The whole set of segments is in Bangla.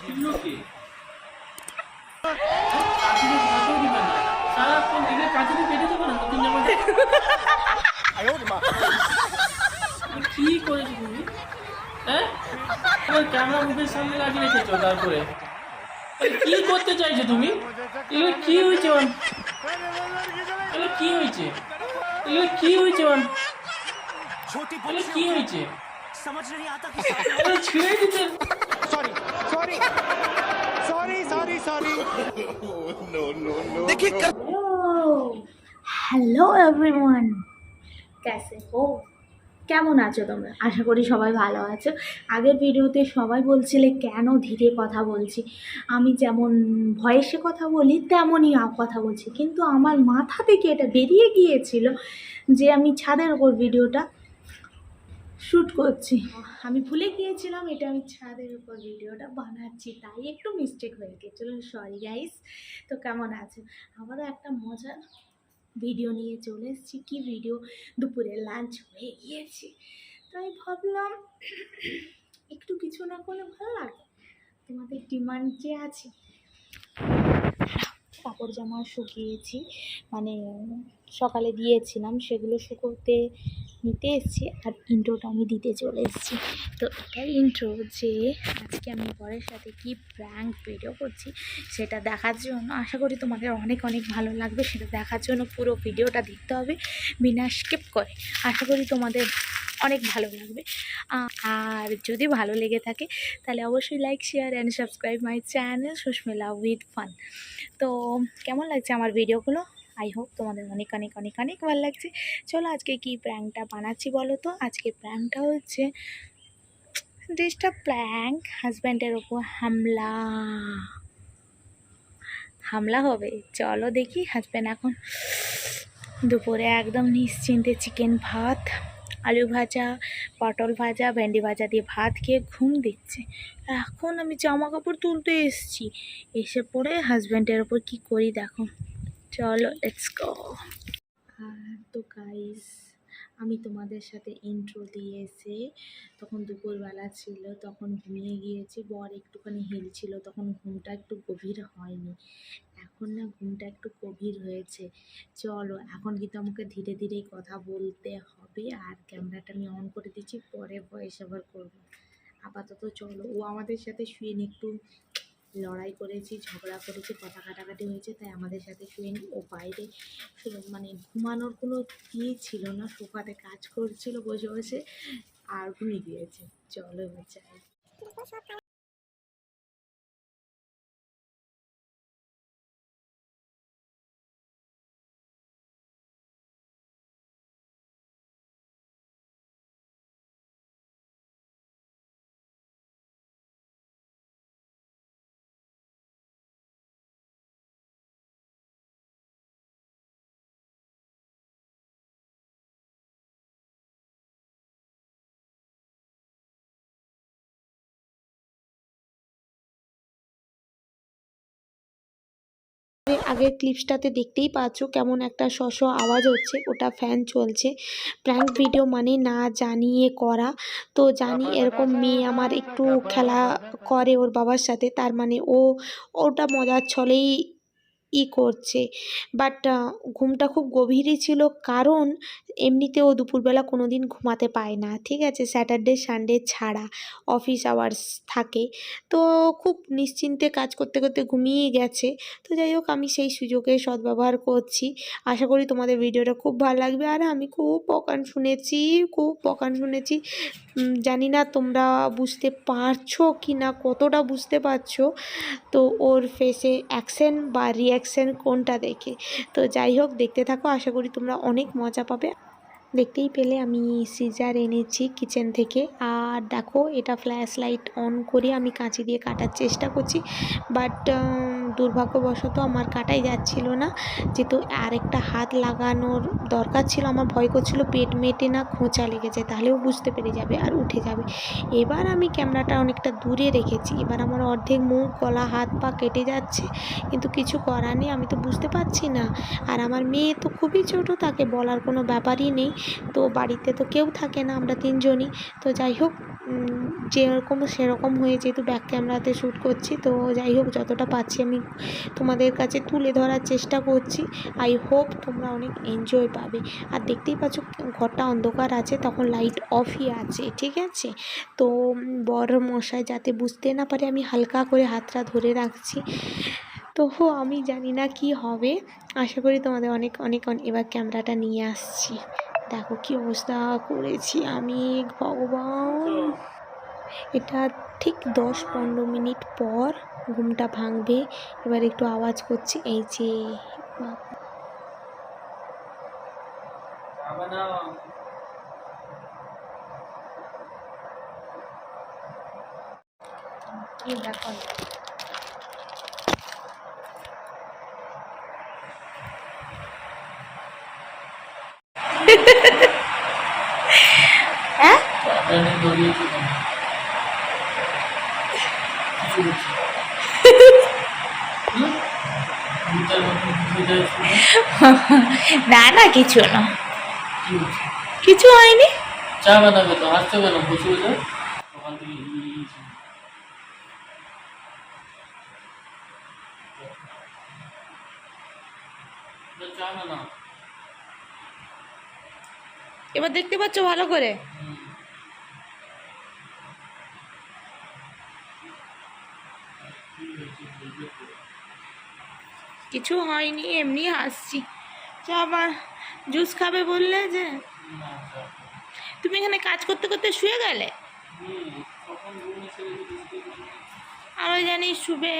এগুলো কি? কাঁচিতে ভাতও দিবে না, সারাক্ষণ এগুলো কাঁচিতে কেটে দেবে না নতুন জামা। কি করেছো তুমি? হ্যাঁ, তোমার ক্যামেরা মুখের সামনে লাগিয়ে রেখেছো, তারপরে কি করতে চাইছো তুমি? এগুলো কি হয়েছে? এগুলো কি হয়েছে? এগুলো কি হয়েছে? এগুলো কি হয়েছে? ছিঁড়ে দিতে। Sorry sorry sorry sorry sorry hello everyone, कैसे हो? কেমন আছো তোমরা? আশা করি সবাই ভালো আছো। আগের ভিডিওতে সবাই বলছিলে কেন ধীরে কথা বলছি। আমি যেমন ভয়েসে কথা বলি তেমনই কথা বলছি, কিন্তু আমার মাথা থেকে এটা বেরিয়ে গিয়েছিল যে আমি ছাদের ওপর ভিডিওটা শ্যুট করছি। আমি ভুলে গিয়েছিলাম এটা আমি ছাদের উপর ভিডিওটা বানাচ্ছি, তাই একটু মিস্টেক হয়ে গেছিলো, সরি গাইস। তো কেমন আছে? আবারও একটা মজার ভিডিও নিয়ে চলে এসেছি। কি ভিডিও? দুপুরে লাঞ্চ হয়ে গিয়েছি, তাই ভাবলাম একটু কিছু না করলে ভালো লাগে। তোমাদের ডিমান্ড যে আছে, কাপড় জামা শুকিয়েছি, মানে সকালে দিয়েছিলাম, সেগুলো শুকোতে নিতে এসেছি, আর ইন্ট্রোটা আমি দিতে চলে এসেছি। তো এটাই ইন্ট্রো যে আজকে আমি বরের সাথে কি প্র্যাঙ্ক ভিডিও করছি সেটা দেখার জন্য। আশা করি তোমাদের অনেক অনেক ভালো লাগবে। সেটা দেখার জন্য পুরো ভিডিওটা দেখতে হবে বিনা স্কিপ করে। আশা করি তোমাদের অনেক ভালো লাগবে। আর যদি ভালো লেগে থাকে তাহলে অবশ্যই like, share and subscribe my channel Susmila with fun. তো কেমন লাগছে আমার ভিডিওগুলো? আই হোপ তোমাদের অনেক অনেক অনেক অনেক ভালো লাগছে। চলো আজকে কি প্র্যাঙ্কটা বানাচ্ছি বলো তো। আজকে প্র্যাঙ্কটা হচ্ছে ডিস্টার্ব প্র্যাঙ্ক। হাজব্যান্ডের ওপর হামলা হবে। চলো দেখি। হাজব্যান্ড এখন দুপুরে একদম নিশ্চিন্তে চিকেন ভাত, আলু ভাজা, পটল ভাজা, ভেন্ডি ভাজা দিয়ে ভাত খেয়ে ঘুম দিচ্ছে। এখন আমি জামা কাপড় তুলতে এসেছি, এসে পড়ে হাজব্যান্ডের ওপর কি করি দেখো। চলো লেটস গো। তো গাইস, আমি তোমাদের সাথে ইন্ট্রো দিয়ে এসে তখন দুপুরবেলা ছিল, তখন ঘুমিয়ে গিয়েছি। বর একটুখানি হিলছিল, তখন ঘুমটা একটু গভীর হয়নি। এখন না ঘুমটা একটু গভীর হয়েছে। চলো এখন কিন্তু আমাকে ধীরে ধীরেই কথা বলতে হবে, আর ক্যামেরাটা আমি অন করে দিচ্ছি, পরে ভয়েস ওভার করবো। আপাতত চলো, ও আমাদের সাথে শুয়ে নি, একটু লড়াই করেছি, ঝগড়া করেছি, কথা কাটাকাটি হয়েছে, তাই আমাদের সাথে শুয়ে নি। ও বাইরে মানে ঘুমানোর কোনো ইয়ে ছিল না, সোফাতে কাজ করছিল বসে বসে, আর ঘুমিয়ে গিয়েছে। চলো এবার যাই। আগের ক্লিপসটাতে দেখতেই পাচ্ছ কেমন একটা শশ আওয়াজ হচ্ছে, ওটা ফ্যান চলছে। প্র্যাঙ্ক ভিডিও মানে না জানিয়ে করা। তো জানি এরকম মেয়ে আমার একটু খেলা করে ওর বাবার সাথে, তার মানে ওটা মজার ছলেই করছে। বাট ঘুমটা খুব গভীরই ছিল, কারণ এমনিতেও দুপুরবেলা কোনো দিন ঘুমাতে পায় না, ঠিক আছে, স্যাটারডে সানডে ছাড়া অফিস আওয়ার্স থাকে। তো খুব নিশ্চিন্তে কাজ করতে করতে ঘুমিয়ে গেছে। তো যাই হোক, আমি সেই সুযোগে সদ্ব্যবহার করছি। আশা করি তোমাদের ভিডিওটা খুব ভালো লাগবে। আর আমি খুব বকান শুনেছি। জানি না তোমরা বুঝতে পারছো কি না, কতটা বুঝতে পারছো। তো ওর ফেসে অ্যাকশন বা রিয়াকশান কোনটা দেখে। তো যাই হোক, দেখতে থাকো, আশা করি তোমরা অনেক মজা পাবে। দেখতেই পেলে আমি সিজার এনেছি কিচেন থেকে, আর দেখো এটা ফ্ল্যাশ লাইট অন করে আমি কাঁচি দিয়ে কাটার চেষ্টা করছি, বাট দুর্ভাগ্যবশত আমার কাটাই যাচ্ছিল না। যেহেতু আরেকটা হাত লাগানোর দরকার ছিল, আমার ভয় করছিল পেট মেটে না খোঁচা লেগে যায়, তাহলেও বুঝতে পেরে যাবে আর উঠে যাবে। এবার আমি ক্যামেরাটা অনেকটা দূরে রেখেছি, এবার আমার অর্ধেক মুখ, গলা, হাত পা কেটে যাচ্ছে, কিন্তু কিছু করার নেই, আমি তো বুঝতে পারছি না। আর আমার মেয়ে তো খুবই ছোটো, তাকে বলার কোনো ব্যাপারই নেই। তো বাড়িতে তো কেউ থাকে না, আমরা তিনজনই। তো যাই হোক, যেরকম সেরকম হয়ে যেহেতু ব্যাক ক্যামেরাতে শ্যুট করছি, তো যাই হোক যতটা পাচ্ছি আমি তোমাদের কাছে তুলে ধরার চেষ্টা করছি। আই হোপ তোমরা অনেক এনজয় পাবে। আর দেখতেই পাচ্ছ ঘরটা অন্ধকার আছে, তখন লাইট অফই আছে, ঠিক আছে। তো বর মশাই যাতে বুঝতে না পারে আমি হালকা করে হাতটা ধরে রাখছি। তো আমি জানি না কি হবে, আশা করি তোমাদের অনেক অনেক এবার ক্যামেরাটা নিয়ে আসছি। দেখো কি অবস্থা করেছি আমি, ভগবান। এটা ঠিক 10-15 মিনিট পর ঘুমটা ভাঙবে। এবার একটু আওয়াজ করছি, এই যে দেখো হ্যাঁ না না কিছু না, কিছু হয়নি। চা বানাবে তো, হাসতে কেন? বসে বসে ওখান থেকে চা বানাও। এবার দেখতে পাচ্ছ ভালো করে? কিছু হয়নি, এমনি হাসছি। চা আবার জুস খাবে বললে যে, তুমি এখানে কাজ করতে করতে শুয়ে গেলে। আমি জানি শুবে।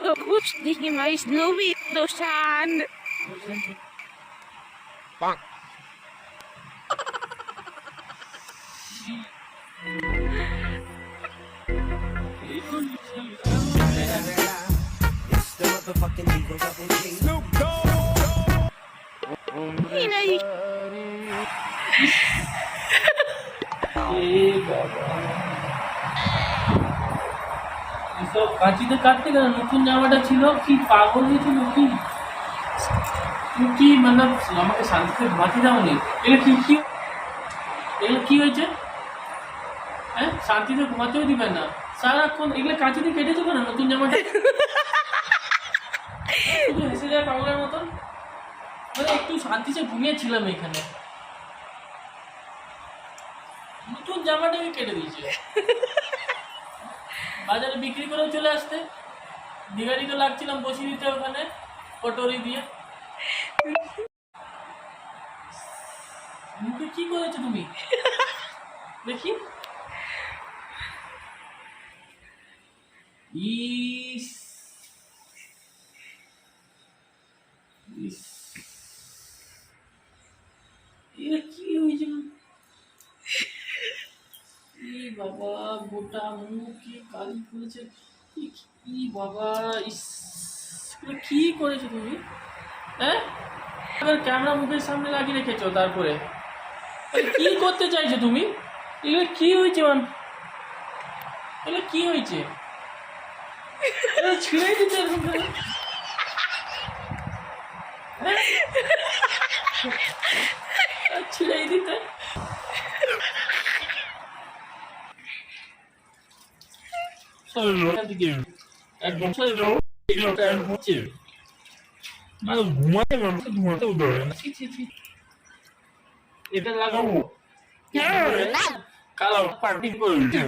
Eu gosto de mais novo do Shan. এসব কাঁচিতে কাটতে গেল, নতুন জামাটা ছিল, কি পাগল হয়েছিল কি? তুমি কি মানে আমাকে শান্তিতে ঘুমাতে যাওনি? এগুলো কি কি এগুলো কি হয়েছে? হ্যাঁ, শান্তিতে ঘুমাতেও দিবেন না সারাক্ষণ। এগুলো কাঁচিতে কেটেছো কেন নতুন জামাটা? শুধু হেসে যায় পাগলের মতন। মানে একটু শান্তিতে ঘুমিয়েছিলাম এখানে, নতুন জামাটাকে কেটে দিয়েছে। বাজারে বিক্রি করেও চলে আসতে, দিঘারিকে লাগছিলাম বসিয়ে দিতে ওখানে কটোরি দিয়ে। মুখে কি করেছো তুমি দেখি? ইস ইস, এটা কি হয়েছে? বাবা, গোটা মুখ কি কালি করেছে, কি বাবা, ইস, কি করেছো তুমি? হ্যাঁ, ক্যামেরা মুখের সামনে লাগিয়ে রেখেছো, তারপরে কি করতে চাইছো তুমি? এগুলো কি হয়েছে? এগুলো কি হয়েছে? ছিঁড়ে দিতে ছিঁড়ে দিতে একদম ঘুমাতে ঘুমাতেও ধরে না। এটা লাগাবো কালো পার্টি করছে।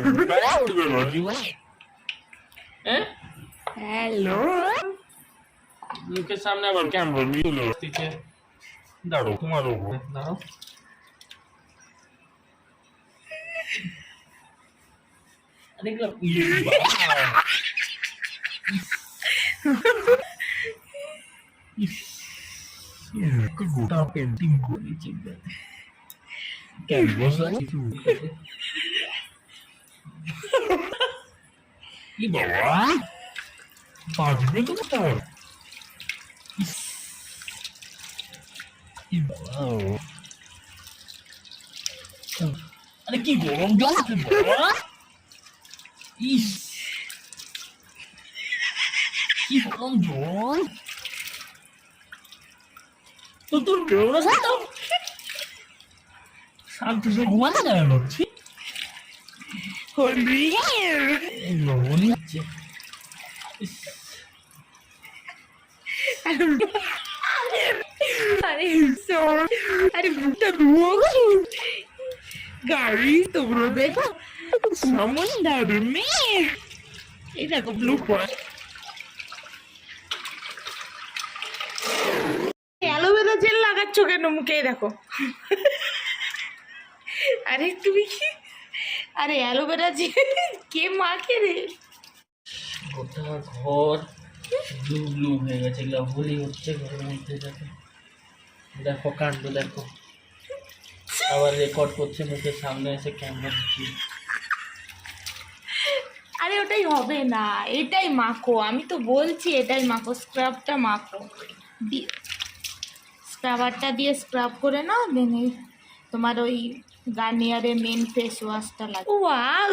হ্যালো, মুখের সামনে আবার ক্যামেরা চলে আসছে। দাঁড়ো, তোমার ওপর দাঁড়ো। গোটা পেন্টিং করেছি কি বাবা, বাজবে তো তার আরে কি গরম জল আছে বাবা ইস কি গরম জল তো তোর বেরোনো শান্ত শান্ত সে ঘুমাতে যাবে ভাবছি লবণই হচ্ছে আরে আরে বুকটা ধুয়ো গাড়ি তোমরা দেখো সমুদ্র মেয়ে এই দেখো ব্লু পয়েন্ট অ্যালোভেরা জেল লাগাচ্ছ কেন মুখে দেখো আরে তুমি কি আরে অ্যালোভেরা জেল কে মাখে রে গোটা ঘর ব্লু ব্লু হয়ে গেছে এগুলো হোলি হচ্ছে ঘরের মধ্যে দেখো দেখো কাণ্ড দেখো আবার রেকর্ড করছে মুখের সামনে এসে ক্যামেরা দিচ্ছি আরে ওটাই হবে না এটাই মাখো আমি তো বলছি এটাই মাখো স্ক্রাবটা মাখো স্ক্রাবারটা দিয়ে স্ক্রাব করে নাও দেন তোমার ওই গার্নিয়ারের মেন ফেস ওয়াশটা লাগে ওয়াও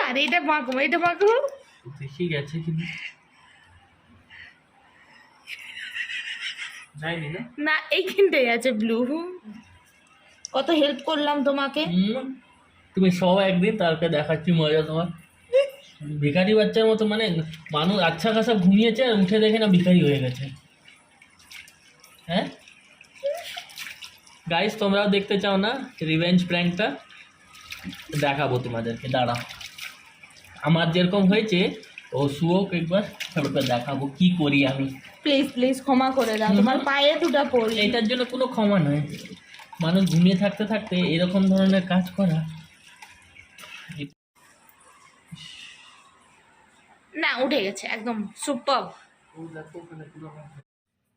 আরে এটা মাখো দেখি গেছে কিন্তু যায়নি না না এইখানটাই আছে ব্লু কত হেল্প করলাম তোমাকে তুমি সব একদিন তারপরে দেখাচ্ছি মজা তোমার ভিখারি বাচ্চার মতো মানে মানুষ আচ্ছা খাসা ঘুমিয়েছে আর উঠে দেখে না ভিখারি হয়ে গেছে হ্যাঁ গাইস তোমরাও দেখতে চাও না রিভেঞ্জ প্র্যাঙ্কটা দেখাবো তোমাদেরকে দাঁড়াও আমার যেরকম হয়েছে ও শুয়োক একবার তারপর দেখাবো কি করি আমি প্লিজ ক্ষমা করে দাও তোমার পায়ে দুটা পড়ি এটার জন্য কোনো ক্ষমা নয় মানুষ ঘুমিয়ে থাকতে থাকতে এরকম ধরনের কাজ করা না উঠে গেছে একদম সুপার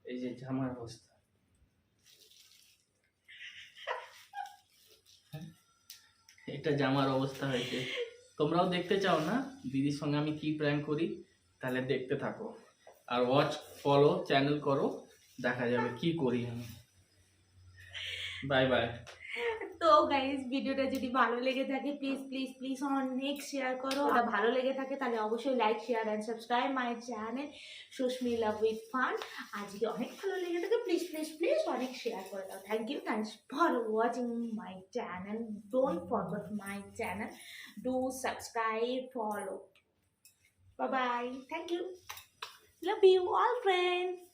এই যে জামার অবস্থা এটা জামার অবস্থা হয়েছে তোমরাও দেখতে চাও না দিদির সঙ্গে আমি কি প্র্যাঙ্ক করি তাহলে দেখতে থাকো আর ওয়াচ ফলো চ্যানেল করো দেখা যাবে কি করি আমি বাই বাই তো গাইস ভিডিওটা যদি ভালো লেগে থাকে প্লিজ অনেক শেয়ার করো আর ভালো লেগে থাকে তাহলে অবশ্যই like share and subscribe my channel Susmi love with fun আর যদি অনেক ভালো লেগে থাকে প্লিজ অনেক শেয়ার করে দাও thanks for watching my channel don't forget my channel do subscribe follow bye bye thank you love you all friends